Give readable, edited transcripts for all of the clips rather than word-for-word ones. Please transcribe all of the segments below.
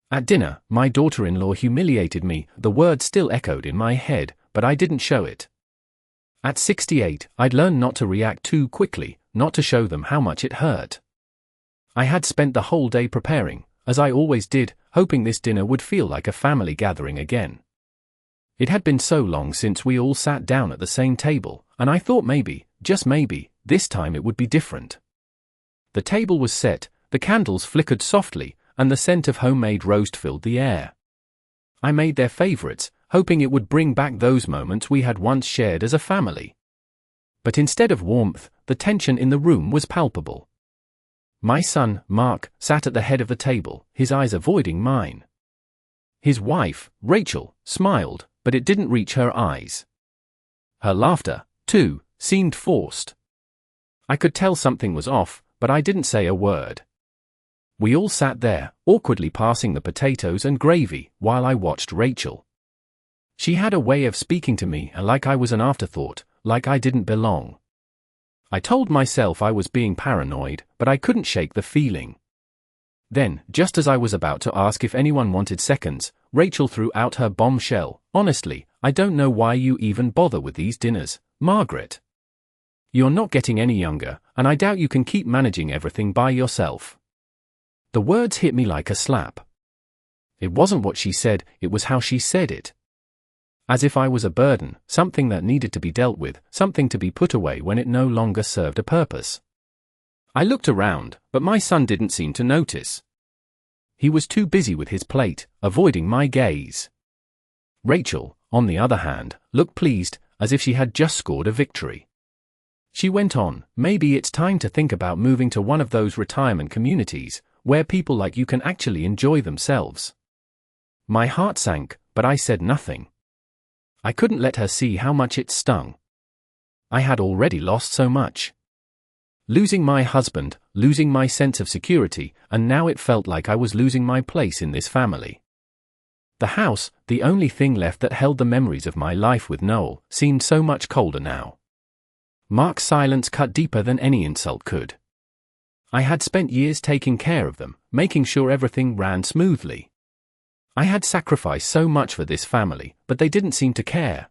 At dinner, my daughter-in-law humiliated me. The words still echoed in my head, but I didn't show it. At 68, I'd learned not to react too quickly, not to show them how much it hurt. I had spent the whole day preparing, as I always did, hoping this dinner would feel like a family gathering again. It had been so long since we all sat down at the same table, and I thought maybe, just maybe, this time it would be different. The table was set, the candles flickered softly, and the scent of homemade roast filled the air. I made their favorites, hoping it would bring back those moments we had once shared as a family. But instead of warmth, the tension in the room was palpable. My son, Mark, sat at the head of the table, his eyes avoiding mine. His wife, Rachel, smiled, but it didn't reach her eyes. Her laughter, too, seemed forced. I could tell something was off, but I didn't say a word. We all sat there, awkwardly passing the potatoes and gravy, while I watched Rachel. She had a way of speaking to me like I was an afterthought, like I didn't belong. I told myself I was being paranoid, but I couldn't shake the feeling. Then, just as I was about to ask if anyone wanted seconds, Rachel threw out her bombshell. Honestly, I don't know why you even bother with these dinners, Margaret. You're not getting any younger, and I doubt you can keep managing everything by yourself. The words hit me like a slap. It wasn't what she said, it was how she said it. As if I was a burden, something that needed to be dealt with, something to be put away when it no longer served a purpose. I looked around, but my son didn't seem to notice. He was too busy with his plate, avoiding my gaze. Rachel, on the other hand, looked pleased, as if she had just scored a victory. She went on, maybe it's time to think about moving to one of those retirement communities, where people like you can actually enjoy themselves. My heart sank, but I said nothing. I couldn't let her see how much it stung. I had already lost so much. Losing my husband, losing my sense of security, and now it felt like I was losing my place in this family. The house, the only thing left that held the memories of my life with Noel, seemed so much colder now. Mark's silence cut deeper than any insult could. I had spent years taking care of them, making sure everything ran smoothly. I had sacrificed so much for this family, but they didn't seem to care.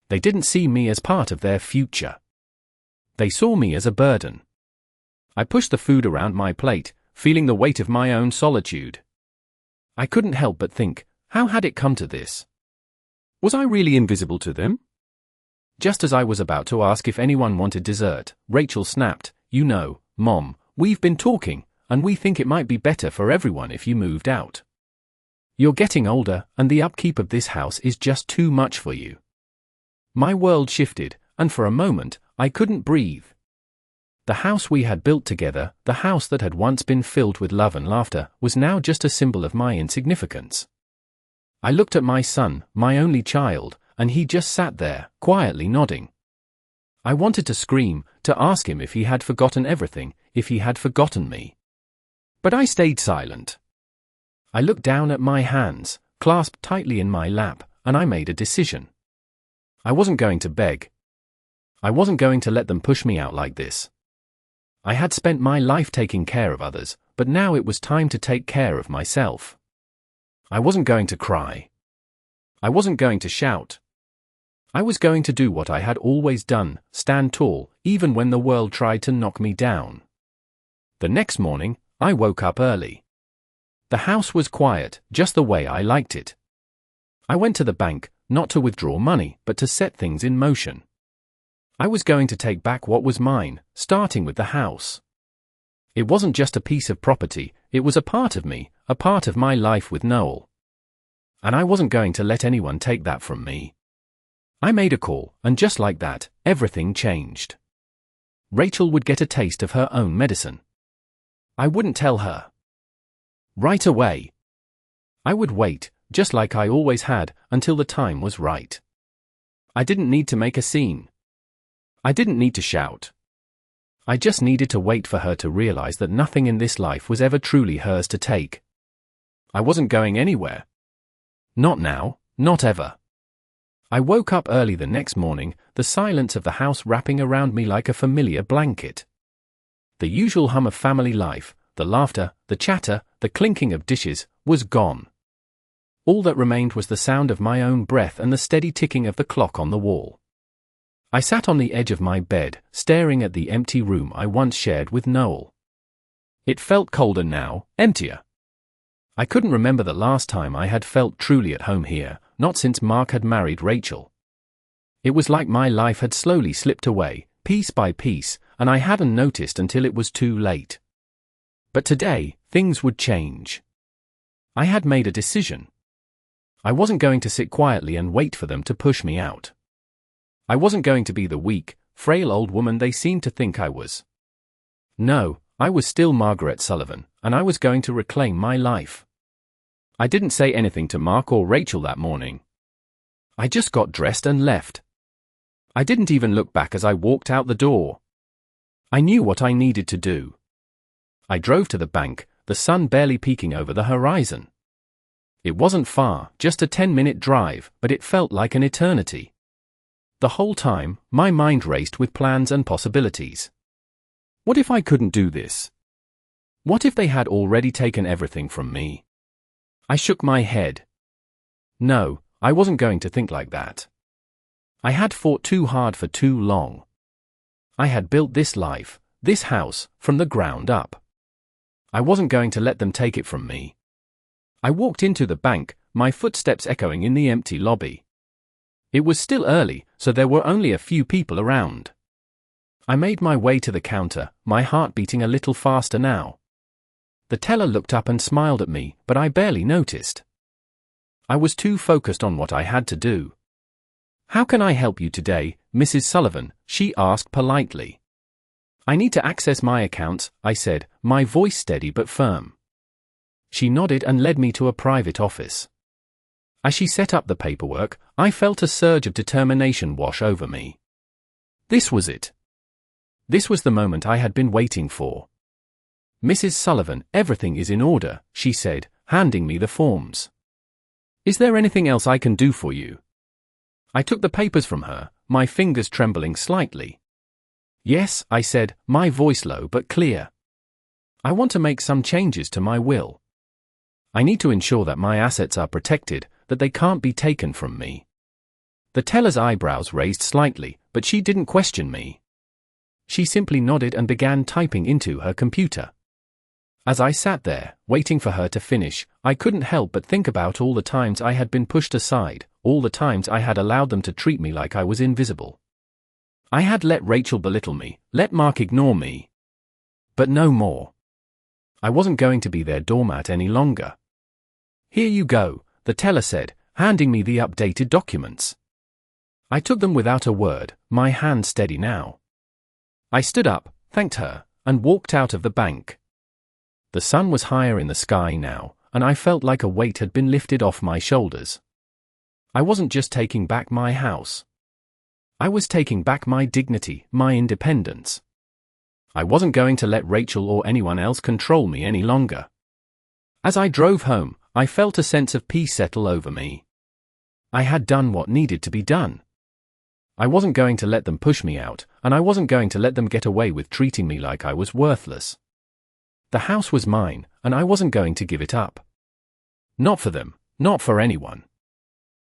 They didn't see me as part of their future. They saw me as a burden. I pushed the food around my plate, feeling the weight of my own solitude. I couldn't help but think, how had it come to this? Was I really invisible to them? Just as I was about to ask if anyone wanted dessert, Rachel snapped, "You know, Mom, we've been talking, and we think it might be better for everyone if you moved out. You're getting older, and the upkeep of this house is just too much for you." My world shifted, and for a moment, I couldn't breathe. The house we had built together, the house that had once been filled with love and laughter, was now just a symbol of my insignificance. I looked at my son, my only child, and he just sat there, quietly nodding. I wanted to scream, to ask him if he had forgotten everything, if he had forgotten me. But I stayed silent. I looked down at my hands, clasped tightly in my lap, and I made a decision. I wasn't going to beg. I wasn't going to let them push me out like this. I had spent my life taking care of others, but now it was time to take care of myself. I wasn't going to cry. I wasn't going to shout. I was going to do what I had always done, stand tall, even when the world tried to knock me down. The next morning, I woke up early. The house was quiet, just the way I liked it. I went to the bank, not to withdraw money, but to set things in motion. I was going to take back what was mine, starting with the house. It wasn't just a piece of property, it was a part of me, a part of my life with Noel. And I wasn't going to let anyone take that from me. I made a call, and just like that, everything changed. Rachel would get a taste of her own medicine. I wouldn't tell her right away. I would wait, just like I always had, until the time was right. I didn't need to make a scene. I didn't need to shout. I just needed to wait for her to realize that nothing in this life was ever truly hers to take. I wasn't going anywhere. Not now, not ever. I woke up early the next morning, the silence of the house wrapping around me like a familiar blanket. The usual hum of family life, the laughter, the chatter, the clinking of dishes, was gone. All that remained was the sound of my own breath and the steady ticking of the clock on the wall. I sat on the edge of my bed, staring at the empty room I once shared with Noel. It felt colder now, emptier. I couldn't remember the last time I had felt truly at home here, not since Mark had married Rachel. It was like my life had slowly slipped away, piece by piece, and I hadn't noticed until it was too late. But today, things would change. I had made a decision. I wasn't going to sit quietly and wait for them to push me out. I wasn't going to be the weak, frail old woman they seemed to think I was. No, I was still Margaret Sullivan, and I was going to reclaim my life. I didn't say anything to Mark or Rachel that morning. I just got dressed and left. I didn't even look back as I walked out the door. I knew what I needed to do. I drove to the bank, the sun barely peeking over the horizon. It wasn't far, just a 10-minute drive, but it felt like an eternity. The whole time, my mind raced with plans and possibilities. What if I couldn't do this? What if they had already taken everything from me? I shook my head. No, I wasn't going to think like that. I had fought too hard for too long. I had built this life, this house, from the ground up. I wasn't going to let them take it from me. I walked into the bank, my footsteps echoing in the empty lobby. It was still early, so there were only a few people around. I made my way to the counter, my heart beating a little faster now. The teller looked up and smiled at me, but I barely noticed. I was too focused on what I had to do. "How can I help you today, Mrs. Sullivan?" she asked politely. "I need to access my accounts," I said, my voice steady but firm. She nodded and led me to a private office. As she set up the paperwork, I felt a surge of determination wash over me. This was it. This was the moment I had been waiting for. "Mrs. Sullivan, everything is in order," she said, handing me the forms. "Is there anything else I can do for you?" I took the papers from her, my fingers trembling slightly. "Yes," I said, my voice low but clear. "I want to make some changes to my will. I need to ensure that my assets are protected, that they can't be taken from me." The teller's eyebrows raised slightly, but she didn't question me. She simply nodded and began typing into her computer. As I sat there, waiting for her to finish, I couldn't help but think about all the times I had been pushed aside, all the times I had allowed them to treat me like I was invisible. I had let Rachel belittle me, let Mark ignore me. But no more. I wasn't going to be their doormat any longer. "Here you go," the teller said, handing me the updated documents. I took them without a word, my hand steady now. I stood up, thanked her, and walked out of the bank. The sun was higher in the sky now, and I felt like a weight had been lifted off my shoulders. I wasn't just taking back my house. I was taking back my dignity, my independence. I wasn't going to let Rachel or anyone else control me any longer. As I drove home, I felt a sense of peace settle over me. I had done what needed to be done. I wasn't going to let them push me out, and I wasn't going to let them get away with treating me like I was worthless. The house was mine, and I wasn't going to give it up. Not for them, not for anyone.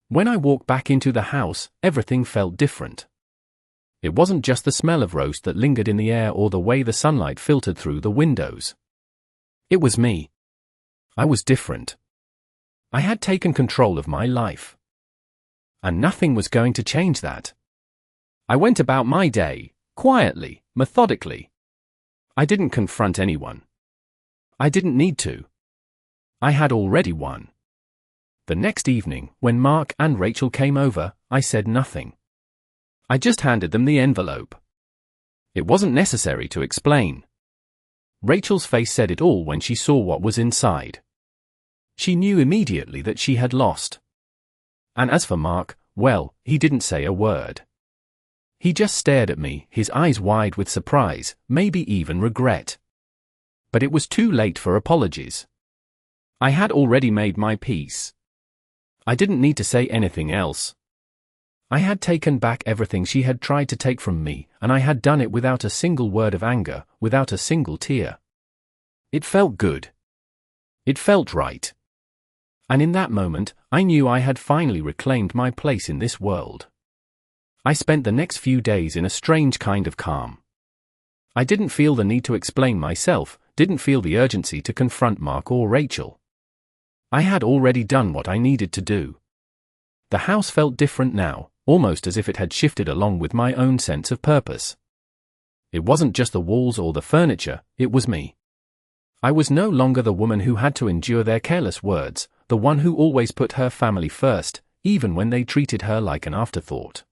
When I walked back into the house, everything felt different. It wasn't just the smell of roast that lingered in the air or the way the sunlight filtered through the windows. It was me. I was different. I had taken control of my life. And nothing was going to change that. I went about my day, quietly, methodically. I didn't confront anyone. I didn't need to. I had already won. The next evening, when Mark and Rachel came over, I said nothing. I just handed them the envelope. It wasn't necessary to explain. Rachel's face said it all when she saw what was inside. She knew immediately that she had lost. And as for Mark, well, he didn't say a word. He just stared at me, his eyes wide with surprise, maybe even regret. But it was too late for apologies. I had already made my peace. I didn't need to say anything else. I had taken back everything she had tried to take from me, and I had done it without a single word of anger, without a single tear. It felt good. It felt right. And in that moment, I knew I had finally reclaimed my place in this world. I spent the next few days in a strange kind of calm. I didn't feel the need to explain myself, didn't feel the urgency to confront Mark or Rachel. I had already done what I needed to do. The house felt different now, almost as if it had shifted along with my own sense of purpose. It wasn't just the walls or the furniture, it was me. I was no longer the woman who had to endure their careless words, the one who always put her family first, even when they treated her like an afterthought.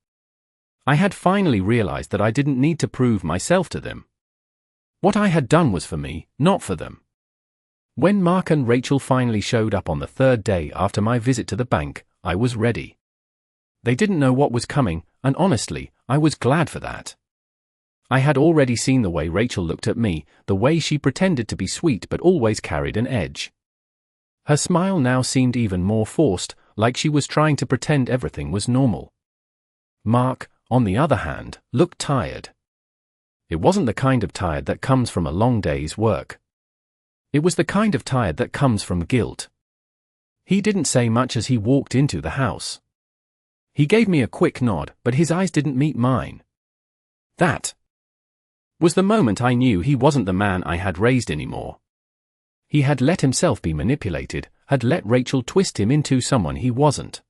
I had finally realized that I didn't need to prove myself to them. What I had done was for me, not for them. When Mark and Rachel finally showed up on the third day after my visit to the bank, I was ready. They didn't know what was coming, and honestly, I was glad for that. I had already seen the way Rachel looked at me, the way she pretended to be sweet but always carried an edge. Her smile now seemed even more forced, like she was trying to pretend everything was normal. Mark, on the other hand, looked tired. It wasn't the kind of tired that comes from a long day's work. It was the kind of tired that comes from guilt. He didn't say much as he walked into the house. He gave me a quick nod, but his eyes didn't meet mine. That was the moment I knew he wasn't the man I had raised anymore. He had let himself be manipulated, had let Rachel twist him into someone he wasn't.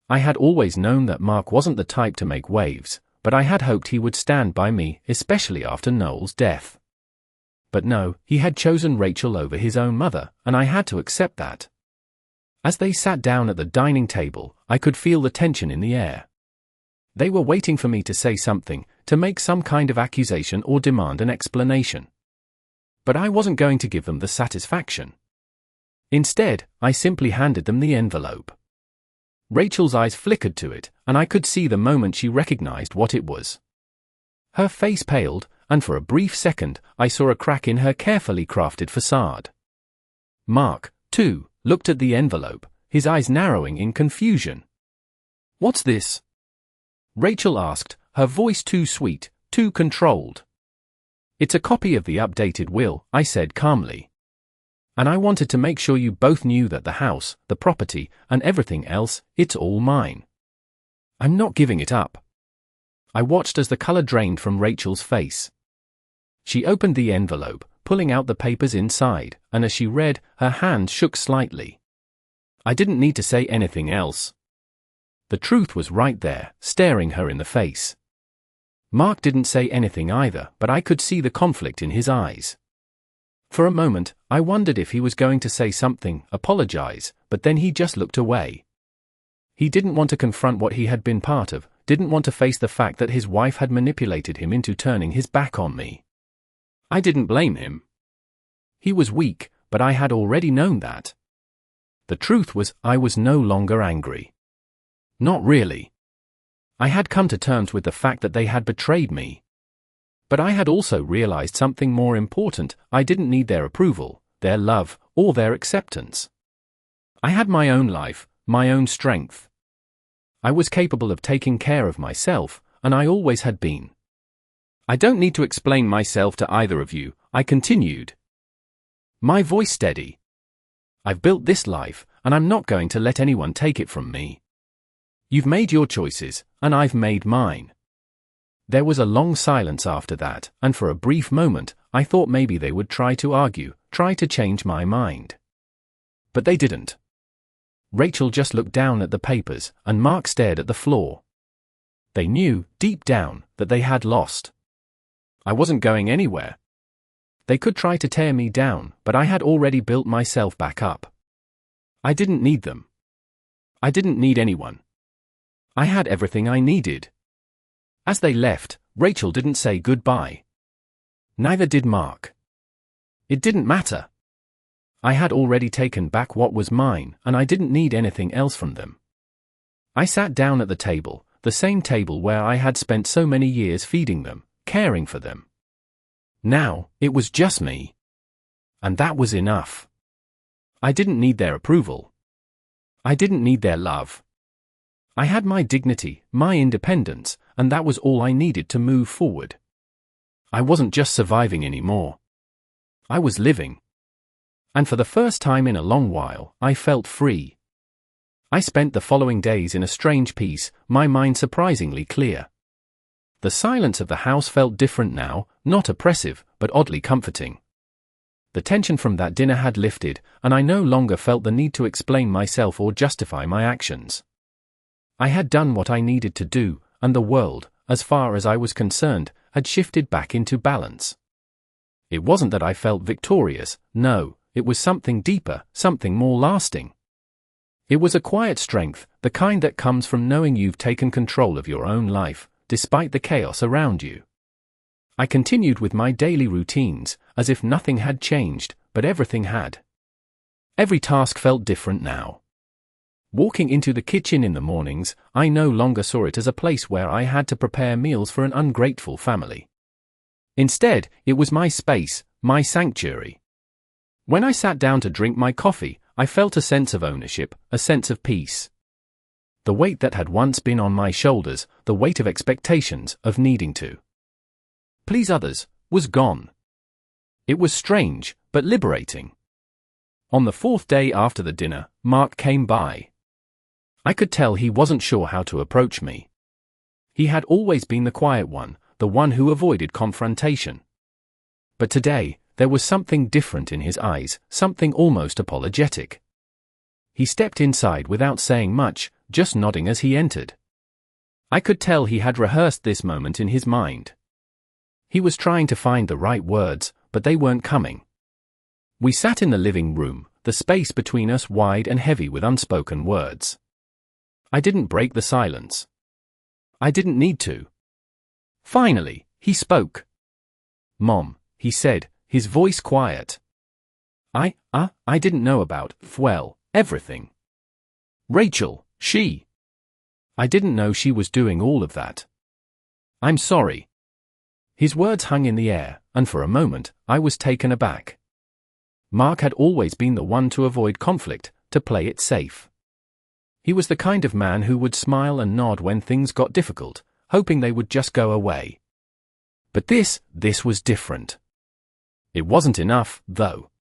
I had always known that Mark wasn't the type to make waves, but I had hoped he would stand by me, especially after Noel's death. But no, he had chosen Rachel over his own mother, and I had to accept that. As they sat down at the dining table, I could feel the tension in the air. They were waiting for me to say something, to make some kind of accusation or demand an explanation. But I wasn't going to give them the satisfaction. Instead, I simply handed them the envelope. Rachel's eyes flickered to it, and I could see the moment she recognized what it was. Her face paled, and for a brief second, I saw a crack in her carefully crafted facade. Mark, too, looked at the envelope, his eyes narrowing in confusion. "What's this?" Rachel asked, her voice too sweet, too controlled. "It's a copy of the updated will," I said calmly. "And I wanted to make sure you both knew that the house, the property, and everything else, it's all mine. I'm not giving it up." I watched as the color drained from Rachel's face. She opened the envelope, pulling out the papers inside, and as she read, her hand shook slightly. I didn't need to say anything else. The truth was right there, staring her in the face. Mark didn't say anything either, but I could see the conflict in his eyes. For a moment, I wondered if he was going to say something, apologize, but then he just looked away. He didn't want to confront what he had been part of, didn't want to face the fact that his wife had manipulated him into turning his back on me. I didn't blame him. He was weak, but I had already known that. The truth was, I was no longer angry. Not really. I had come to terms with the fact that they had betrayed me. But I had also realized something more important. I didn't need their approval, their love, or their acceptance. I had my own life, my own strength. I was capable of taking care of myself, and I always had been. "I don't need to explain myself to either of you," I continued. My voice steady. "I've built this life, and I'm not going to let anyone take it from me. You've made your choices, and I've made mine." There was a long silence after that, and for a brief moment, I thought maybe they would try to argue, try to change my mind. But they didn't. Rachel just looked down at the papers, and Mark stared at the floor. They knew, deep down, that they had lost. I wasn't going anywhere. They could try to tear me down, but I had already built myself back up. I didn't need them. I didn't need anyone. I had everything I needed. As they left, Rachel didn't say goodbye. Neither did Mark. It didn't matter. I had already taken back what was mine, and I didn't need anything else from them. I sat down at the table, the same table where I had spent so many years feeding them, caring for them. Now, it was just me. And that was enough. I didn't need their approval. I didn't need their love. I had my dignity, my independence, and that was all I needed to move forward. I wasn't just surviving anymore. I was living. And for the first time in a long while, I felt free. I spent the following days in a strange peace, my mind surprisingly clear. The silence of the house felt different now, not oppressive, but oddly comforting. The tension from that dinner had lifted, and I no longer felt the need to explain myself or justify my actions. I had done what I needed to do, and the world, as far as I was concerned, had shifted back into balance. It wasn't that I felt victorious, no, it was something deeper, something more lasting. It was a quiet strength, the kind that comes from knowing you've taken control of your own life, despite the chaos around you. I continued with my daily routines, as if nothing had changed, but everything had. Every task felt different now. Walking into the kitchen in the mornings, I no longer saw it as a place where I had to prepare meals for an ungrateful family. Instead, it was my space, my sanctuary. When I sat down to drink my coffee, I felt a sense of ownership, a sense of peace. The weight that had once been on my shoulders, the weight of expectations, of needing to please others, was gone. It was strange, but liberating. On the fourth day after the dinner, Mark came by. I could tell he wasn't sure how to approach me. He had always been the quiet one, the one who avoided confrontation. But today, there was something different in his eyes, something almost apologetic. He stepped inside without saying much, just nodding as he entered. I could tell he had rehearsed this moment in his mind. He was trying to find the right words, but they weren't coming. We sat in the living room, the space between us wide and heavy with unspoken words. I didn't break the silence. I didn't need to. Finally, he spoke. "Mom," he said, his voice quiet. I didn't know about, well, everything. Rachel, I didn't know she was doing all of that. I'm sorry." His words hung in the air, and for a moment, I was taken aback. Mark had always been the one to avoid conflict, to play it safe. He was the kind of man who would smile and nod when things got difficult, hoping they would just go away. But this was different. It wasn't enough, though.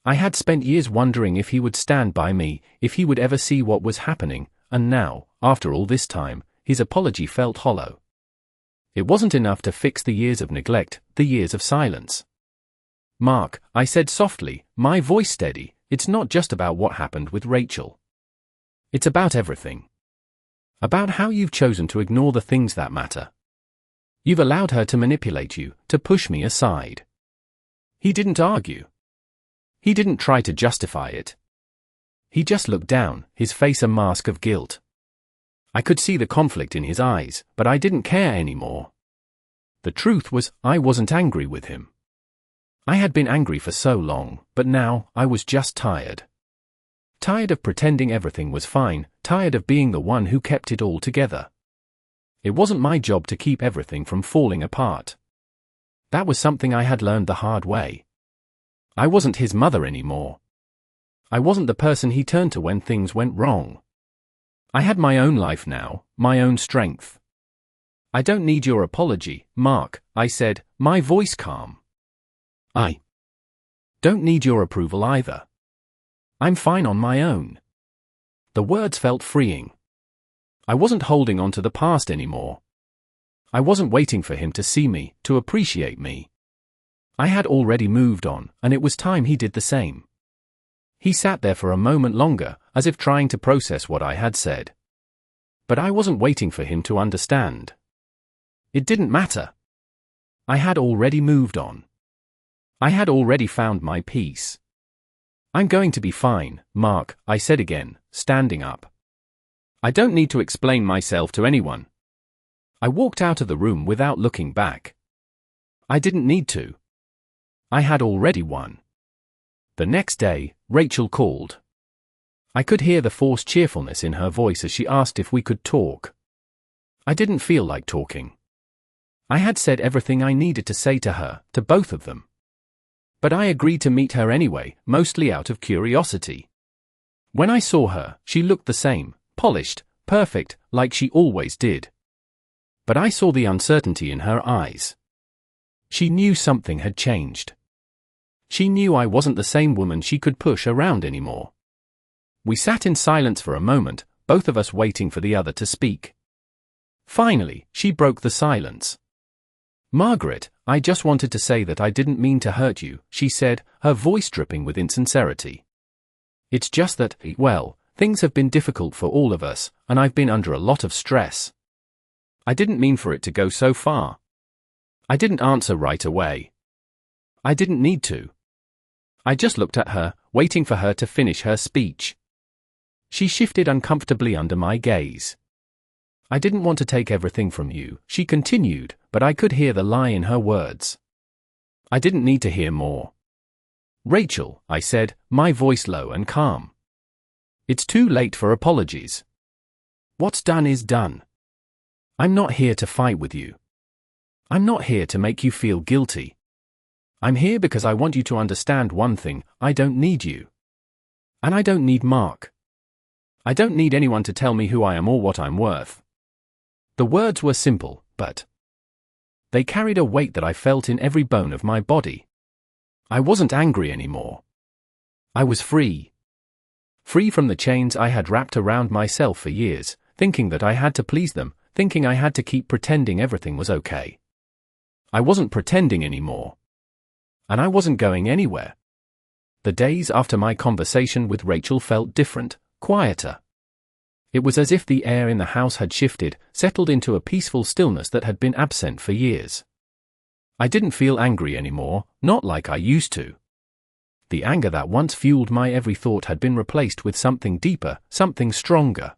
I had spent years wondering if he would stand by me, if he would ever see what was happening, and now, after all this time, his apology felt hollow. It wasn't enough to fix the years of neglect, the years of silence. "Mark," I said softly, my voice steady, "it's not just about what happened with Rachel. It's about everything. About how you've chosen to ignore the things that matter. You've allowed her to manipulate you, to push me aside." He didn't argue. He didn't try to justify it. He just looked down, his face a mask of guilt. I could see the conflict in his eyes, but I didn't care anymore. The truth was, I wasn't angry with him. I had been angry for so long, but now, I was just tired. Tired of pretending everything was fine, tired of being the one who kept it all together. It wasn't my job to keep everything from falling apart. That was something I had learned the hard way. I wasn't his mother anymore. I wasn't the person he turned to when things went wrong. I had my own life now, my own strength. "I don't need your apology, Mark," I said, my voice calm. "I don't need your approval either. I'm fine on my own." The words felt freeing. I wasn't holding on to the past anymore. I wasn't waiting for him to see me, to appreciate me. I had already moved on, and it was time he did the same. He sat there for a moment longer, as if trying to process what I had said. But I wasn't waiting for him to understand. It didn't matter. I had already moved on. I had already found my peace. "I'm going to be fine, Mark," I said again, standing up. "I don't need to explain myself to anyone." I walked out of the room without looking back. I didn't need to. I had already won. The next day, Rachel called. I could hear the forced cheerfulness in her voice as she asked if we could talk. I didn't feel like talking. I had said everything I needed to say to her, to both of them. But I agreed to meet her anyway, mostly out of curiosity. When I saw her, she looked the same, polished, perfect, like she always did. But I saw the uncertainty in her eyes. She knew something had changed. She knew I wasn't the same woman she could push around anymore. We sat in silence for a moment, both of us waiting for the other to speak. Finally, she broke the silence. "Margaret, I just wanted to say that I didn't mean to hurt you," she said, her voice dripping with insincerity. "It's just that, well, things have been difficult for all of us, and I've been under a lot of stress. I didn't mean for it to go so far. I didn't answer right away. I didn't need to." I just looked at her, waiting for her to finish her speech. She shifted uncomfortably under my gaze. "I didn't want to take everything from you," she continued, but I could hear the lie in her words. "I didn't need to hear more." "Rachel," I said, my voice low and calm. "It's too late for apologies. What's done is done. I'm not here to fight with you. I'm not here to make you feel guilty. I'm here because I want you to understand one thing: I don't need you. And I don't need Mark. I don't need anyone to tell me who I am or what I'm worth." The words were simple, but they carried a weight that I felt in every bone of my body. I wasn't angry anymore. I was free. Free from the chains I had wrapped around myself for years, thinking that I had to please them, thinking I had to keep pretending everything was okay. I wasn't pretending anymore. And I wasn't going anywhere. The days after my conversation with Rachel felt different, quieter. It was as if the air in the house had shifted, settled into a peaceful stillness that had been absent for years. I didn't feel angry anymore, not like I used to. The anger that once fueled my every thought had been replaced with something deeper, something stronger.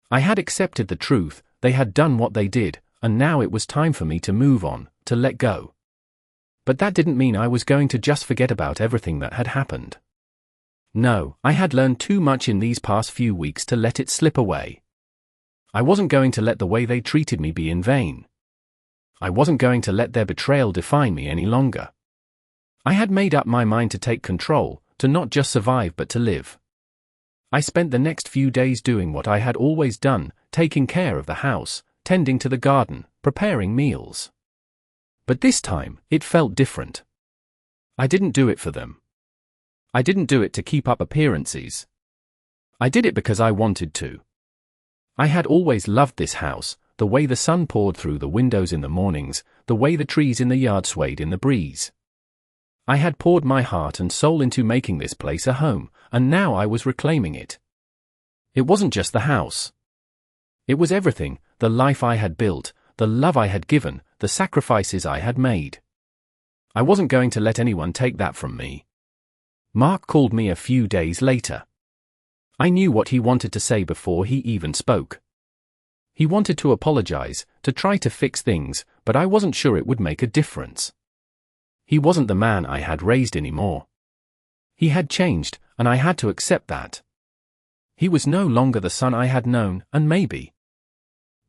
I had accepted the truth: they had done what they did, and now it was time for me to move on, to let go. But that didn't mean I was going to just forget about everything that had happened. No, I had learned too much in these past few weeks to let it slip away. I wasn't going to let the way they treated me be in vain. I wasn't going to let their betrayal define me any longer. I had made up my mind to take control, to not just survive but to live. I spent the next few days doing what I had always done, taking care of the house, tending to the garden, preparing meals. But this time, it felt different. I didn't do it for them. I didn't do it to keep up appearances. I did it because I wanted to. I had always loved this house, the way the sun poured through the windows in the mornings, the way the trees in the yard swayed in the breeze. I had poured my heart and soul into making this place a home, and now I was reclaiming it. It wasn't just the house. It was everything: the life I had built, the love I had given, the sacrifices I had made. I wasn't going to let anyone take that from me. Mark called me a few days later. I knew what he wanted to say before he even spoke. He wanted to apologize, to try to fix things, but I wasn't sure it would make a difference. He wasn't the man I had raised anymore. He had changed, and I had to accept that. He was no longer the son I had known, and maybe,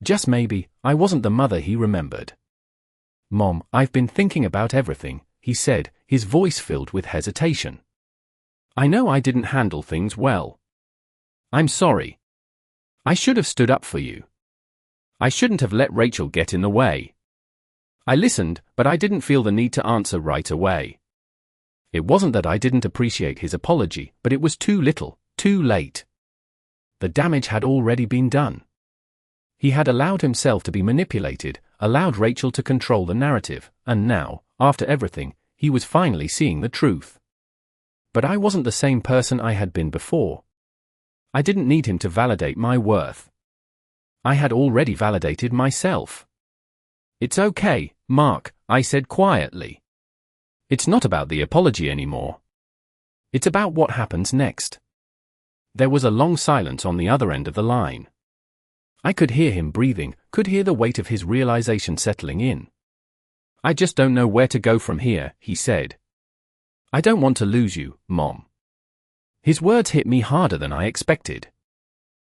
just maybe, I wasn't the mother he remembered. "Mom, I've been thinking about everything," he said, his voice filled with hesitation. "I know I didn't handle things well. I'm sorry. I should have stood up for you. I shouldn't have let Rachel get in the way. I listened, but I didn't feel the need to answer right away." It wasn't that I didn't appreciate his apology, but it was too little, too late. The damage had already been done. He had allowed himself to be manipulated, allowed Rachel to control the narrative, and now, after everything, he was finally seeing the truth. But I wasn't the same person I had been before. I didn't need him to validate my worth. I had already validated myself. "It's okay, Mark," I said quietly. "It's not about the apology anymore. It's about what happens next." There was a long silence on the other end of the line. I could hear him breathing, could hear the weight of his realization settling in. "I just don't know where to go from here," he said. "I don't want to lose you, Mom." His words hit me harder than I expected.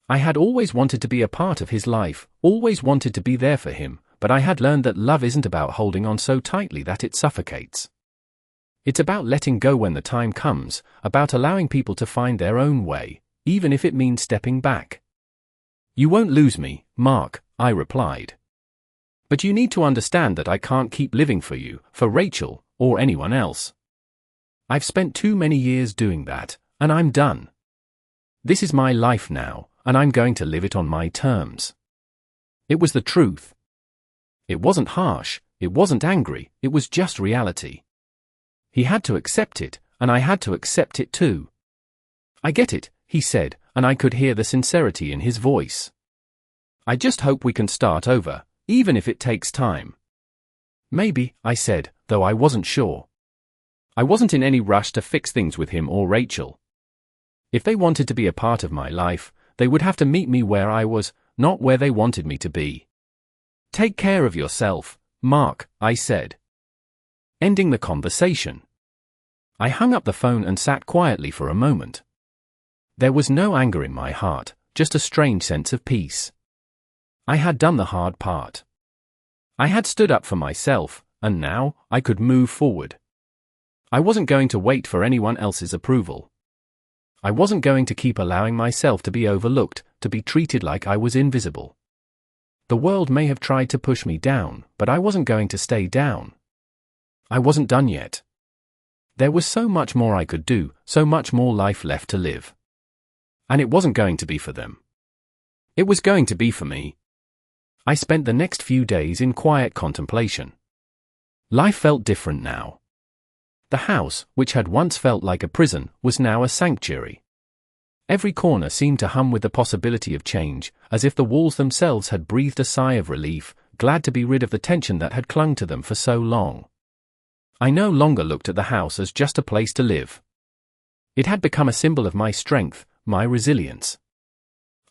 I had always wanted to be a part of his life, always wanted to be there for him, but I had learned that love isn't about holding on so tightly that it suffocates. It's about letting go when the time comes, about allowing people to find their own way, even if it means stepping back. "You won't lose me, Mark," I replied. "But you need to understand that I can't keep living for you, for Rachel, or anyone else. I've spent too many years doing that, and I'm done. This is my life now, and I'm going to live it on my terms. It was the truth. It wasn't harsh, it wasn't angry, it was just reality. He had to accept it, and I had to accept it too. I get it, he said, and I could hear the sincerity in his voice. I just hope we can start over, even if it takes time. Maybe, I said, though I wasn't sure. I wasn't in any rush to fix things with him or Rachel. If they wanted to be a part of my life, they would have to meet me where I was, not where they wanted me to be. Take care of yourself, Mark, I said. Ending the conversation. I hung up the phone and sat quietly for a moment. There was no anger in my heart, just a strange sense of peace. I had done the hard part. I had stood up for myself, and now I could move forward. I wasn't going to wait for anyone else's approval. I wasn't going to keep allowing myself to be overlooked, to be treated like I was invisible. The world may have tried to push me down, but I wasn't going to stay down. I wasn't done yet. There was so much more I could do, so much more life left to live. And it wasn't going to be for them. It was going to be for me. I spent the next few days in quiet contemplation. Life felt different now. The house, which had once felt like a prison, was now a sanctuary. Every corner seemed to hum with the possibility of change, as if the walls themselves had breathed a sigh of relief, glad to be rid of the tension that had clung to them for so long. I no longer looked at the house as just a place to live. It had become a symbol of my strength, my resilience.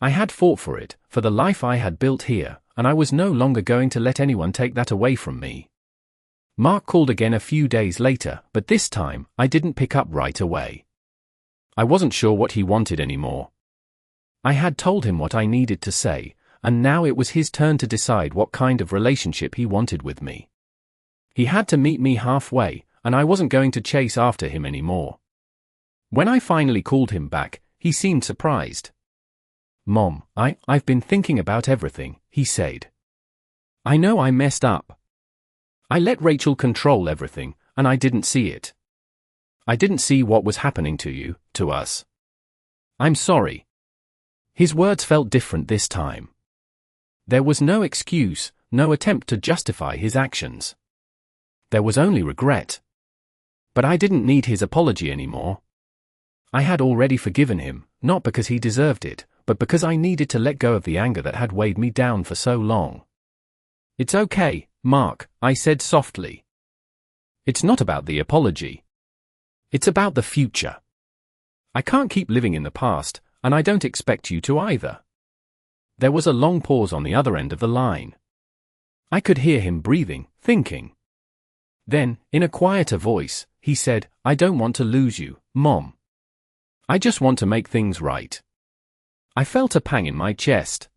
I had fought for it, for the life I had built here, and I was no longer going to let anyone take that away from me. Mark called again a few days later, but this time, I didn't pick up right away. I wasn't sure what he wanted anymore. I had told him what I needed to say, and now it was his turn to decide what kind of relationship he wanted with me. He had to meet me halfway, and I wasn't going to chase after him anymore. When I finally called him back, he seemed surprised. "Mom, I've been thinking about everything," he said. "I know I messed up. I let Rachel control everything, and I didn't see it. I didn't see what was happening to you, to us. I'm sorry." His words felt different this time. There was no excuse, no attempt to justify his actions. There was only regret. But I didn't need his apology anymore. I had already forgiven him, not because he deserved it, but because I needed to let go of the anger that had weighed me down for so long. "It's okay, Mark," I said softly. "It's not about the apology. It's about the future. I can't keep living in the past, and I don't expect you to either." There was a long pause on the other end of the line. I could hear him breathing, thinking. Then, in a quieter voice, he said, "I don't want to lose you, Mom. I just want to make things right." I felt a pang in my chest.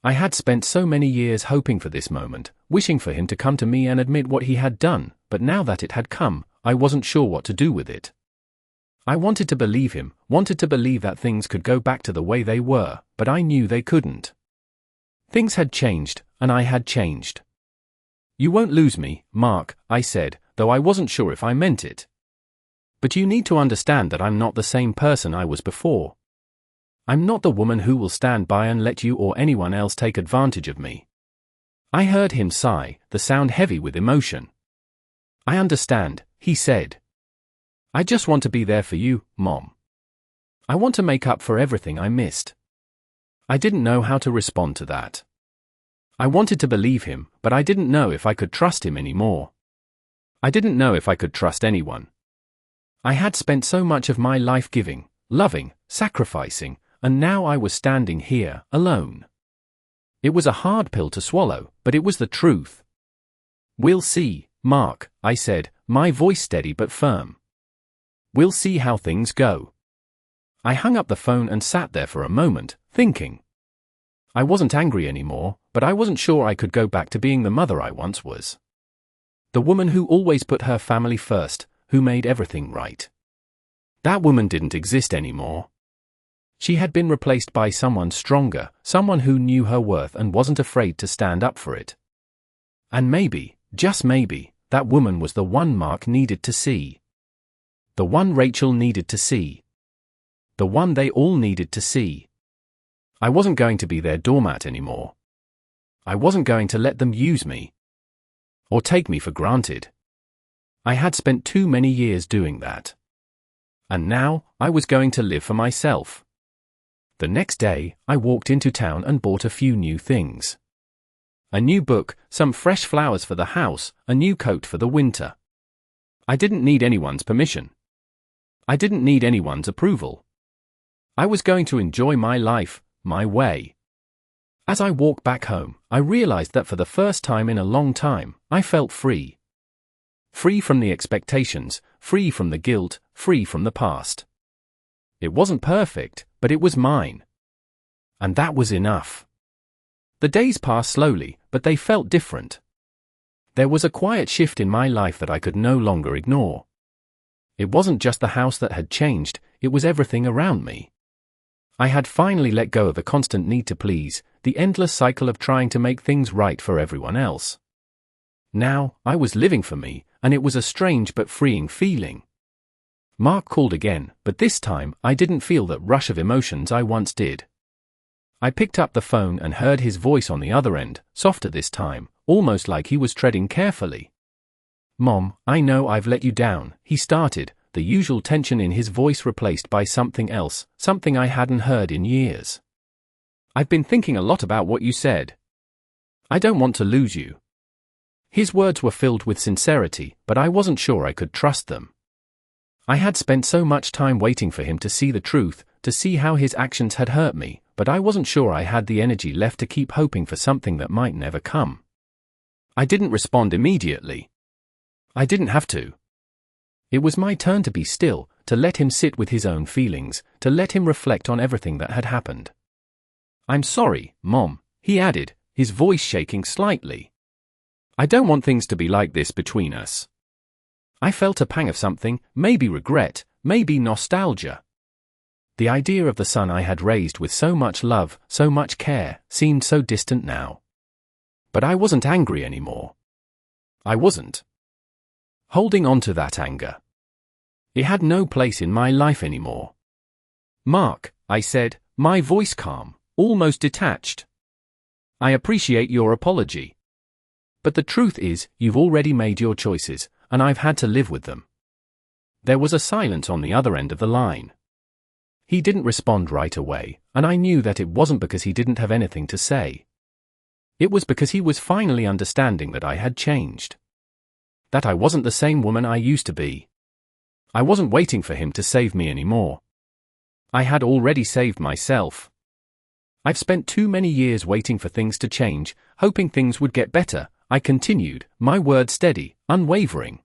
I had spent so many years hoping for this moment, wishing for him to come to me and admit what he had done, but now that it had come, I wasn't sure what to do with it. I wanted to believe him, wanted to believe that things could go back to the way they were, but I knew they couldn't. Things had changed, and I had changed. "You won't lose me, Mark," I said, though I wasn't sure if I meant it. "But you need to understand that I'm not the same person I was before. I'm not the woman who will stand by and let you or anyone else take advantage of me." I heard him sigh, the sound heavy with emotion. "I understand," he said. "I just want to be there for you, Mom. I want to make up for everything I missed." I didn't know how to respond to that. I wanted to believe him, but I didn't know if I could trust him anymore. I didn't know if I could trust anyone. I had spent so much of my life giving, loving, sacrificing, and now I was standing here, alone. It was a hard pill to swallow, but it was the truth. "We'll see, Mark," I said, my voice steady but firm. "We'll see how things go." I hung up the phone and sat there for a moment, thinking. I wasn't angry anymore, but I wasn't sure I could go back to being the mother I once was. The woman who always put her family first, who made everything right. That woman didn't exist anymore. She had been replaced by someone stronger, someone who knew her worth and wasn't afraid to stand up for it. And maybe, just maybe, that woman was the one Mark needed to see. The one Rachel needed to see. The one they all needed to see. I wasn't going to be their doormat anymore. I wasn't going to let them use me. Or take me for granted. I had spent too many years doing that. And now, I was going to live for myself. The next day, I walked into town and bought a few new things. A new book, some fresh flowers for the house, a new coat for the winter. I didn't need anyone's permission. I didn't need anyone's approval. I was going to enjoy my life, my way. As I walked back home, I realized that for the first time in a long time, I felt free. Free from the expectations, free from the guilt, free from the past. It wasn't perfect, but it was mine. And that was enough. The days passed slowly, but they felt different. There was a quiet shift in my life that I could no longer ignore. It wasn't just the house that had changed, it was everything around me. I had finally let go of the constant need to please, the endless cycle of trying to make things right for everyone else. Now, I was living for me, and it was a strange but freeing feeling. Mark called again, but this time I didn't feel that rush of emotions I once did. I picked up the phone and heard his voice on the other end, softer this time, almost like he was treading carefully. "Mom, I know I've let you down," he started, the usual tension in his voice replaced by something else, something I hadn't heard in years. "I've been thinking a lot about what you said. I don't want to lose you." His words were filled with sincerity, but I wasn't sure I could trust them. I had spent so much time waiting for him to see the truth, to see how his actions had hurt me, but I wasn't sure I had the energy left to keep hoping for something that might never come. I didn't respond immediately. I didn't have to. It was my turn to be still, to let him sit with his own feelings, to let him reflect on everything that had happened. "I'm sorry, Mom," he added, his voice shaking slightly. "I don't want things to be like this between us." I felt a pang of something, maybe regret, maybe nostalgia. The idea of the son I had raised with so much love, so much care, seemed so distant now. But I wasn't angry anymore. I wasn't holding on to that anger. It had no place in my life anymore. "Mark," I said, my voice calm, almost detached. "I appreciate your apology. But the truth is, you've already made your choices, and I've had to live with them." There was a silence on the other end of the line. He didn't respond right away, and I knew that it wasn't because he didn't have anything to say. It was because he was finally understanding that I had changed. That I wasn't the same woman I used to be. I wasn't waiting for him to save me anymore. I had already saved myself. I've spent too many years waiting for things to change, hoping things would get better, I continued, my words steady, unwavering.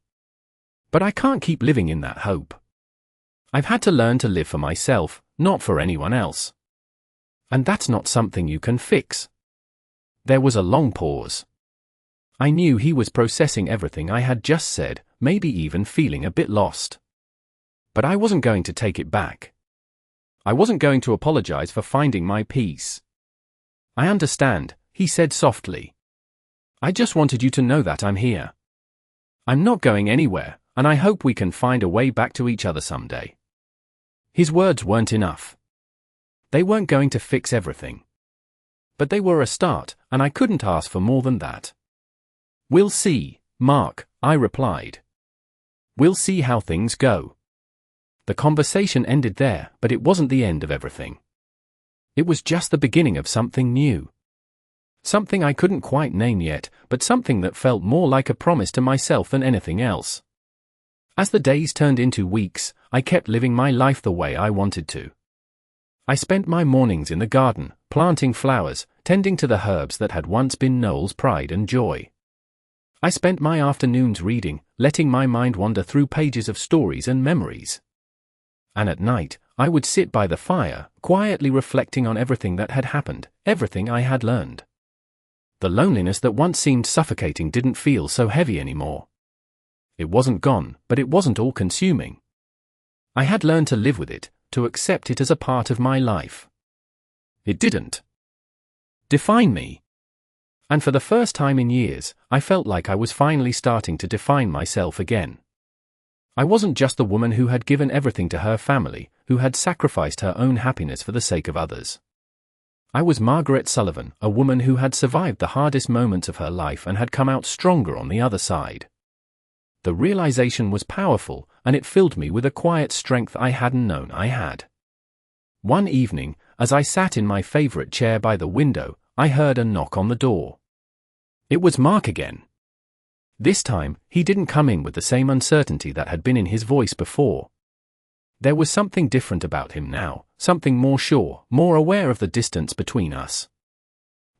But I can't keep living in that hope. I've had to learn to live for myself, not for anyone else. And that's not something you can fix. There was a long pause. I knew he was processing everything I had just said, maybe even feeling a bit lost. But I wasn't going to take it back. I wasn't going to apologize for finding my peace. "I understand," he said softly. "I just wanted you to know that I'm here. I'm not going anywhere, and I hope we can find a way back to each other someday." His words weren't enough. They weren't going to fix everything. But they were a start, and I couldn't ask for more than that. "We'll see, Mark," I replied. "We'll see how things go." The conversation ended there, but it wasn't the end of everything. It was just the beginning of something new. Something I couldn't quite name yet, but something that felt more like a promise to myself than anything else. As the days turned into weeks, I kept living my life the way I wanted to. I spent my mornings in the garden, planting flowers, tending to the herbs that had once been Noel's pride and joy. I spent my afternoons reading, letting my mind wander through pages of stories and memories. And at night, I would sit by the fire, quietly reflecting on everything that had happened, everything I had learned. The loneliness that once seemed suffocating didn't feel so heavy anymore. It wasn't gone, but it wasn't all-consuming. I had learned to live with it, to accept it as a part of my life. It didn't define me. And for the first time in years, I felt like I was finally starting to define myself again. I wasn't just the woman who had given everything to her family, who had sacrificed her own happiness for the sake of others. I was Margaret Sullivan, a woman who had survived the hardest moments of her life and had come out stronger on the other side. The realization was powerful, and it filled me with a quiet strength I hadn't known I had. One evening, as I sat in my favorite chair by the window, I heard a knock on the door. It was Mark again. This time, he didn't come in with the same uncertainty that had been in his voice before. There was something different about him now, something more sure, more aware of the distance between us.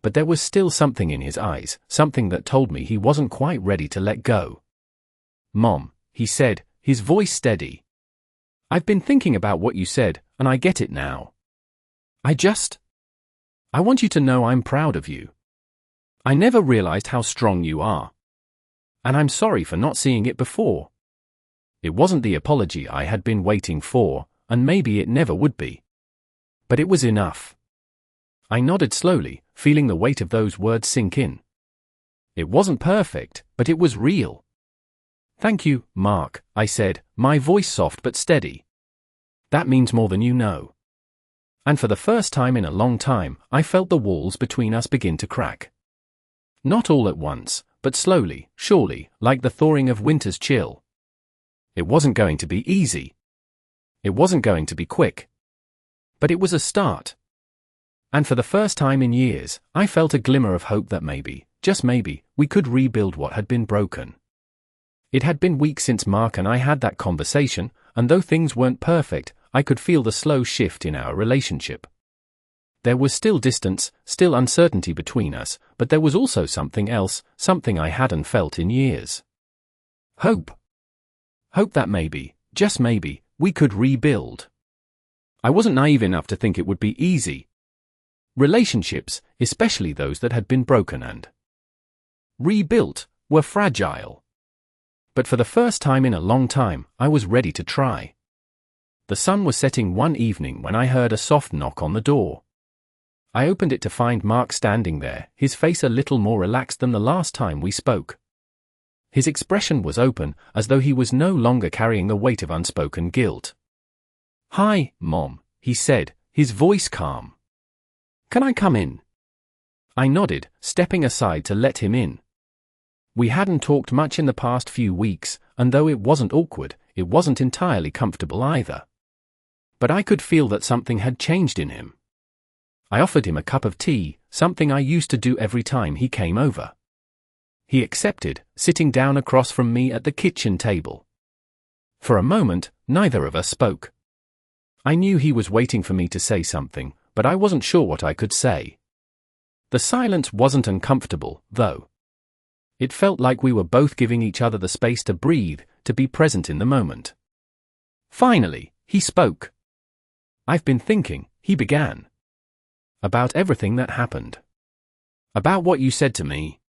But there was still something in his eyes, something that told me he wasn't quite ready to let go. "Mom," he said, his voice steady. "I've been thinking about what you said, and I get it now. I want you to know I'm proud of you. I never realized how strong you are. And I'm sorry for not seeing it before." It wasn't the apology I had been waiting for, and maybe it never would be. But it was enough. I nodded slowly, feeling the weight of those words sink in. It wasn't perfect, but it was real. "Thank you, Mark," I said, my voice soft but steady. "That means more than you know." And for the first time in a long time, I felt the walls between us begin to crack. Not all at once, but slowly, surely, like the thawing of winter's chill. It wasn't going to be easy. It wasn't going to be quick. But it was a start. And for the first time in years, I felt a glimmer of hope that maybe, just maybe, we could rebuild what had been broken. It had been weeks since Mark and I had that conversation, and though things weren't perfect, I could feel the slow shift in our relationship. There was still distance, still uncertainty between us, but there was also something else, something I hadn't felt in years. Hope. Hope that maybe, just maybe, we could rebuild. I wasn't naive enough to think it would be easy. Relationships, especially those that had been broken and rebuilt, were fragile. But for the first time in a long time, I was ready to try. The sun was setting one evening when I heard a soft knock on the door. I opened it to find Mark standing there, his face a little more relaxed than the last time we spoke. His expression was open, as though he was no longer carrying the weight of unspoken guilt. "Hi, Mom," he said, his voice calm. "Can I come in?" I nodded, stepping aside to let him in. We hadn't talked much in the past few weeks, and though it wasn't awkward, it wasn't entirely comfortable either. But I could feel that something had changed in him. I offered him a cup of tea, something I used to do every time he came over. He accepted, sitting down across from me at the kitchen table. For a moment, neither of us spoke. I knew he was waiting for me to say something, but I wasn't sure what I could say. The silence wasn't uncomfortable, though. It felt like we were both giving each other the space to breathe, to be present in the moment. Finally, he spoke. "I've been thinking," he began. "About everything that happened. About what you said to me."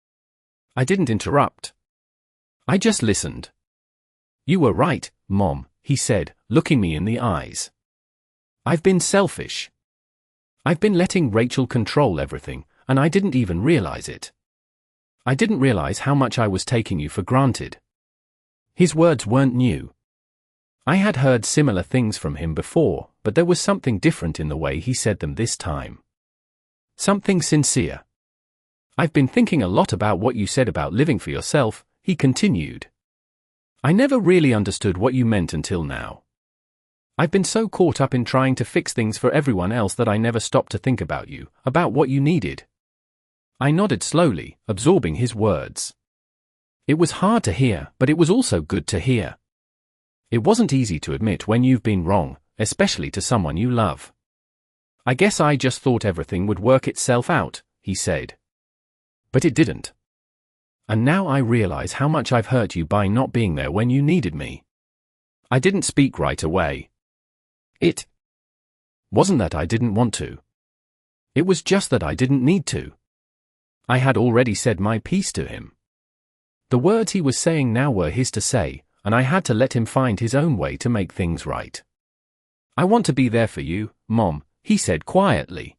I didn't interrupt. I just listened. "You were right, Mom," he said, looking me in the eyes. "I've been selfish. I've been letting Rachel control everything, and I didn't even realize it. I didn't realize how much I was taking you for granted." His words weren't new. I had heard similar things from him before, but there was something different in the way he said them this time. Something sincere. "I've been thinking a lot about what you said about living for yourself," he continued. "I never really understood what you meant until now. I've been so caught up in trying to fix things for everyone else that I never stopped to think about you, about what you needed." I nodded slowly, absorbing his words. It was hard to hear, but it was also good to hear. It wasn't easy to admit when you've been wrong, especially to someone you love. "I guess I just thought everything would work itself out," he said. "But it didn't. And now I realize how much I've hurt you by not being there when you needed me." I didn't speak right away. It wasn't that I didn't want to. It was just that I didn't need to. I had already said my piece to him. The words he was saying now were his to say, and I had to let him find his own way to make things right. "I want to be there for you, Mom," he said quietly.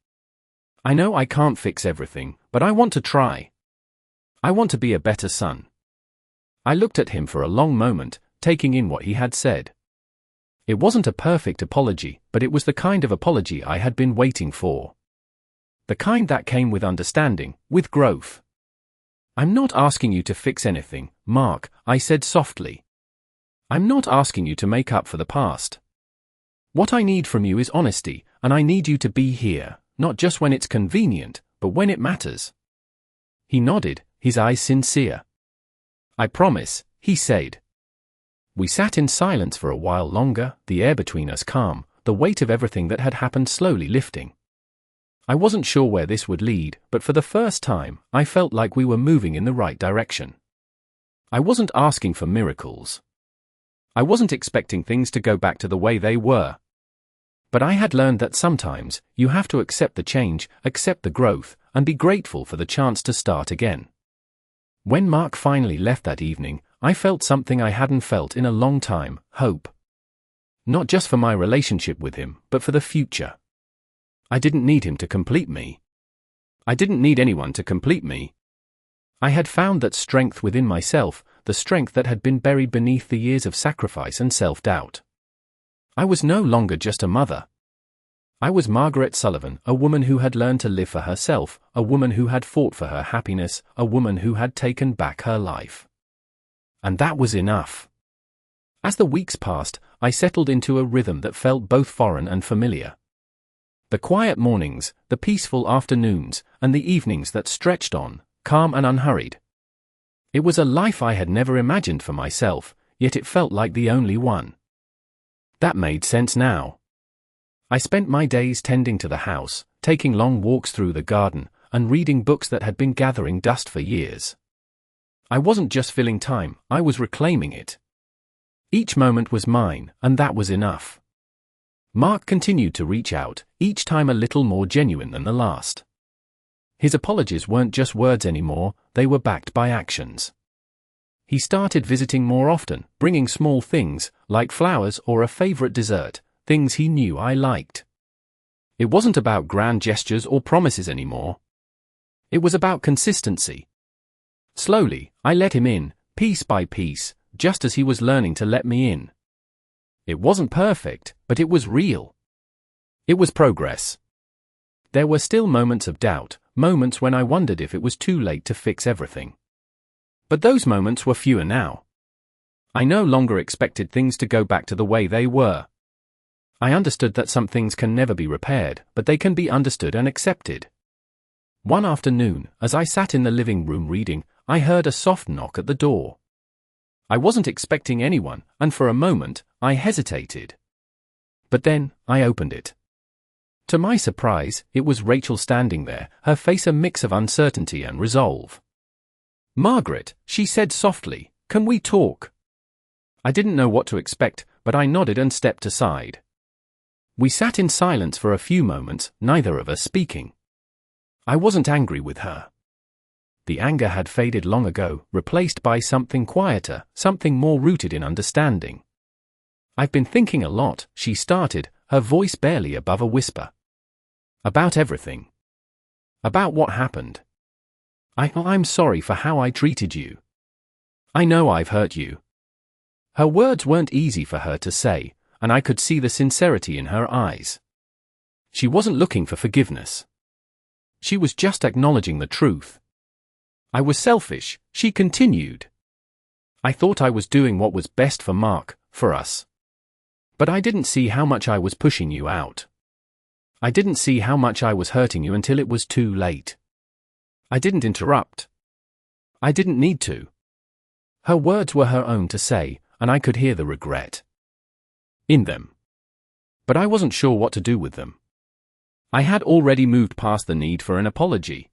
"I know I can't fix everything, but I want to try. I want to be a better son." I looked at him for a long moment, taking in what he had said. It wasn't a perfect apology, but it was the kind of apology I had been waiting for. The kind that came with understanding, with growth. "I'm not asking you to fix anything, Mark," I said softly. "I'm not asking you to make up for the past. What I need from you is honesty, and I need you to be here, not just when it's convenient, but when it matters." He nodded, his eyes sincere. "I promise," he said. We sat in silence for a while longer, the air between us calm, the weight of everything that had happened slowly lifting. I wasn't sure where this would lead, but for the first time, I felt like we were moving in the right direction. I wasn't asking for miracles. I wasn't expecting things to go back to the way they were. But I had learned that sometimes, you have to accept the change, accept the growth, and be grateful for the chance to start again. When Mark finally left that evening, I felt something I hadn't felt in a long time: hope. Not just for my relationship with him, but for the future. I didn't need him to complete me. I didn't need anyone to complete me. I had found that strength within myself, the strength that had been buried beneath the years of sacrifice and self-doubt. I was no longer just a mother. I was Margaret Sullivan, a woman who had learned to live for herself, a woman who had fought for her happiness, a woman who had taken back her life. And that was enough. As the weeks passed, I settled into a rhythm that felt both foreign and familiar. The quiet mornings, the peaceful afternoons, and the evenings that stretched on, calm and unhurried. It was a life I had never imagined for myself, yet it felt like the only one. That made sense now. I spent my days tending to the house, taking long walks through the garden, and reading books that had been gathering dust for years. I wasn't just filling time, I was reclaiming it. Each moment was mine, and that was enough. Mark continued to reach out, each time a little more genuine than the last. His apologies weren't just words anymore, they were backed by actions. He started visiting more often, bringing small things, like flowers or a favorite dessert, things he knew I liked. It wasn't about grand gestures or promises anymore. It was about consistency. Slowly, I let him in, piece by piece, just as he was learning to let me in. It wasn't perfect, but it was real. It was progress. There were still moments of doubt, moments when I wondered if it was too late to fix everything. But those moments were fewer now. I no longer expected things to go back to the way they were. I understood that some things can never be repaired, but they can be understood and accepted. One afternoon, as I sat in the living room reading, I heard a soft knock at the door. I wasn't expecting anyone, and for a moment, I hesitated. But then, I opened it. To my surprise, it was Rachel standing there, her face a mix of uncertainty and resolve. "Margaret," she said softly, "can we talk?" I didn't know what to expect, but I nodded and stepped aside. We sat in silence for a few moments, neither of us speaking. I wasn't angry with her. The anger had faded long ago, replaced by something quieter, something more rooted in understanding. "I've been thinking a lot," she started, her voice barely above a whisper. "About everything. About what happened. I'm sorry for how I treated you. I know I've hurt you." Her words weren't easy for her to say, and I could see the sincerity in her eyes. She wasn't looking for forgiveness. She was just acknowledging the truth. "I was selfish," she continued. "I thought I was doing what was best for Mark, for us. But I didn't see how much I was pushing you out. I didn't see how much I was hurting you until it was too late. I didn't interrupt. I didn't need to." Her words were her own to say, and I could hear the regret in them. But I wasn't sure what to do with them. I had already moved past the need for an apology.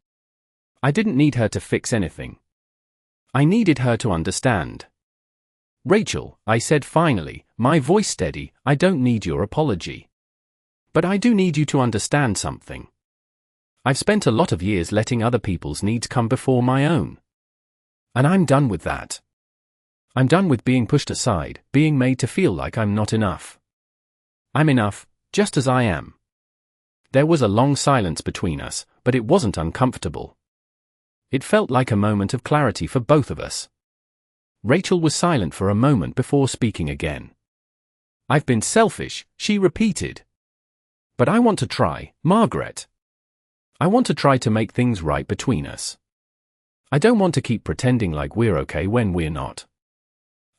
I didn't need her to fix anything. I needed her to understand. "Rachel," I said finally, my voice steady, "I don't need your apology. But I do need you to understand something. I've spent a lot of years letting other people's needs come before my own. And I'm done with that. I'm done with being pushed aside, being made to feel like I'm not enough. I'm enough, just as I am." There was a long silence between us, but it wasn't uncomfortable. It felt like a moment of clarity for both of us. Rachel was silent for a moment before speaking again. I've been selfish, she repeated. But I want to try, Margaret. I want to try to make things right between us. I don't want to keep pretending like we're okay when we're not.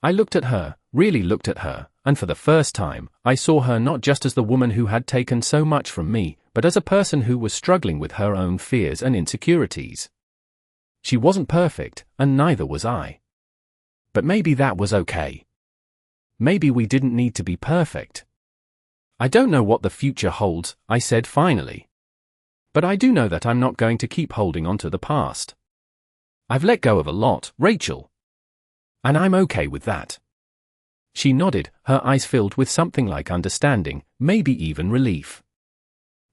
I looked at her, really looked at her, and for the first time, I saw her not just as the woman who had taken so much from me, but as a person who was struggling with her own fears and insecurities. She wasn't perfect, and neither was I. But maybe that was okay. Maybe we didn't need to be perfect. I don't know what the future holds, I said finally. But I do know that I'm not going to keep holding on to the past. I've let go of a lot, Rachel. And I'm okay with that. She nodded, her eyes filled with something like understanding, maybe even relief.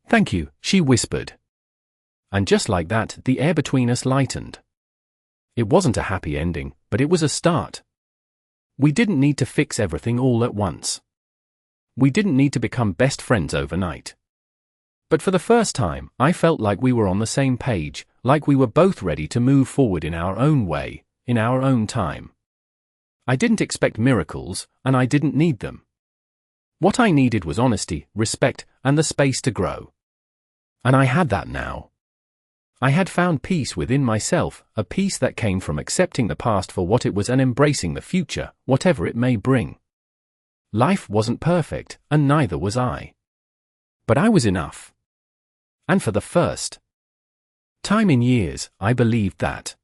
Thank you, she whispered. And just like that, the air between us lightened. It wasn't a happy ending, but it was a start. We didn't need to fix everything all at once. We didn't need to become best friends overnight. But for the first time, I felt like we were on the same page, like we were both ready to move forward in our own way, in our own time. I didn't expect miracles, and I didn't need them. What I needed was honesty, respect, and the space to grow. And I had that now. I had found peace within myself, a peace that came from accepting the past for what it was and embracing the future, whatever it may bring. Life wasn't perfect, and neither was I. But I was enough. And for the first time in years, I believed that.